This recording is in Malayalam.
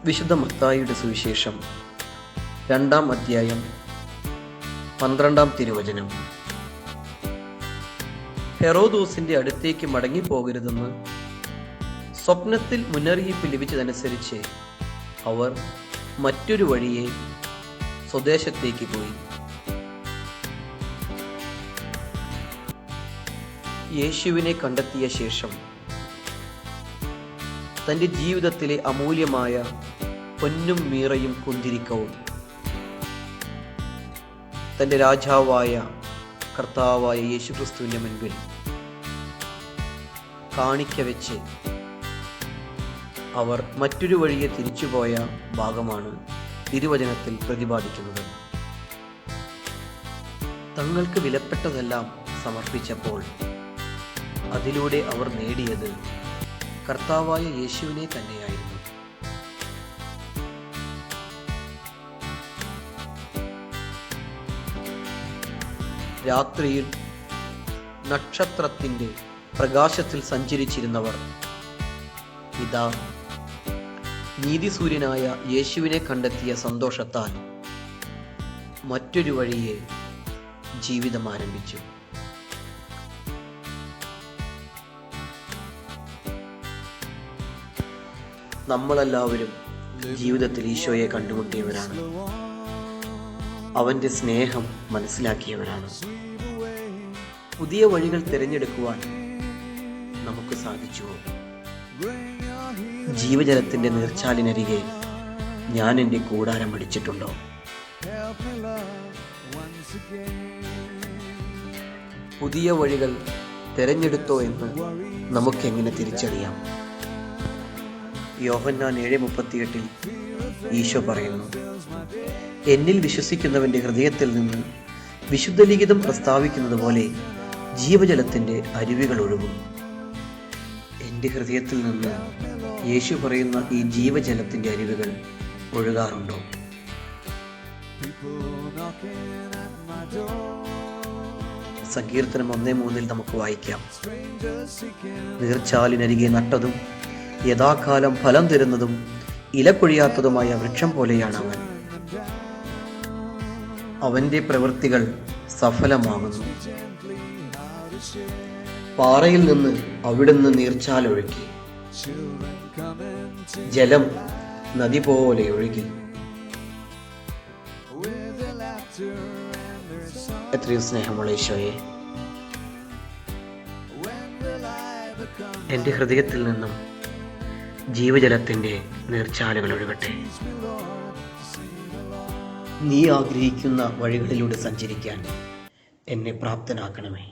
വിശുദ്ധ മത്തായിയുടെ സുവിശേഷം 2-ാം അധ്യായം 12-ാം തിരുവചനം. ഹെറോദോസിന്റെ അടുത്തേക്ക് മടങ്ങിപ്പോകരുതെന്ന് സ്വപ്നത്തിൽ മുന്നറിയിപ്പ് ലഭിച്ചതനുസരിച്ച് അവർ മറ്റൊരു വഴിയെ സ്വദേശത്തേക്ക് പോയി. യേശുവിനെ കണ്ടെത്തിയ ശേഷം തൻ്റെ ജീവിതത്തിലെ അമൂല്യമായ പൊന്നും മീറയും കുന്തിരിക്കവും തൻ്റെ രാജാവായ കർത്താവായ യേശുക്രിസ്തുവിൻ്റെ മുൻപിൽ കാണിക്ക വെച്ച് അവർ മറ്റൊരു വഴിയെ തിരിച്ചുപോയ ഭാഗമാണ് തിരുവചനത്തിൽ പ്രതിപാദിക്കുന്നത്. തങ്ങൾക്ക് വിലപ്പെട്ടതെല്ലാം സമർപ്പിച്ചപ്പോൾ അതിലൂടെ അവർ നേടിയത് കർത്താവായ യേശുവിനെ തന്നെയായിരുന്നു. രാത്രിയിൽ നക്ഷത്രത്തിൻ്റെ പ്രകാശത്തിൽ സഞ്ചരിച്ചിരുന്നവർ ഇതാ നീതിസൂര്യനായ യേശുവിനെ കണ്ടെത്തിയ സന്തോഷത്താൽ മറ്റൊരു വഴിയെ ജീവിതം ആരംഭിച്ചു. നമ്മളെല്ലാവരും ജീവിതത്തിൽ ഈശോയെ കണ്ടുമുട്ടിയവരാണ്. അവൻ്റെ സ്നേഹം മനസ്സിലാക്കിയവരാണ്. പുതിയ വഴികൾ തിരഞ്ഞെടുക്കുവാൻ നമുക്ക് സാധിച്ചുവോ? ജീവജലത്തിൻ്റെ നീർച്ചാലിനരികെ ഞാൻ എൻ്റെ കൂടാരം അടിച്ചിട്ടുണ്ടോ? പുതിയ വഴികൾ തിരഞ്ഞെടുത്തോ എന്ന് നമുക്കെങ്ങനെ തിരിച്ചറിയാം? യോഹന്നാൻ 7:38 ഈശോ പറയുന്നു, എന്നിൽ വിശ്വസിക്കുന്നവൻ്റെ ഹൃദയത്തിൽ നിന്ന് വിശുദ്ധ ലിഖിതം പ്രസ്താവിക്കുന്നത് പോലെ ജീവജലത്തിൻ്റെ അരുവികൾ ഒഴുകും. എൻ്റെ ഹൃദയത്തിൽ നിന്ന് യേശു പറയുന്ന ഈ ജീവജലത്തിൻ്റെ അരുവികൾ ഒഴുകാറുണ്ടോ? സങ്കീർത്തനം 1:3 നമുക്ക് വായിക്കാം, നീർച്ചാലിനരികെ നട്ടതും യഥാകാലം ഫലം തരുന്നതും ഇല പൊഴിയാത്തതുമായ വൃക്ഷം പോലെയാണ് അവൻ. അവൻ്റെ പ്രവൃത്തികൾ സഫലമാകുന്നു. പാറയിൽ നിന്ന് അവിടുന്ന് നീർച്ചാലൊഴുക്കി, ജലം നദി പോലെ ഒഴുകി. എത്രയോ സ്നേഹമുള്ള ഈശോയെ, എൻ്റെ ഹൃദയത്തിൽ നിന്നും ജീവജലത്തിൻ്റെ നീർച്ചാലുകൾ ഒഴുകട്ടെ. നീ ആഗ്രഹിക്കുന്ന വഴികളിലൂടെ സഞ്ചരിക്കാൻ എന്നെ പ്രാപ്തനാക്കണമേ.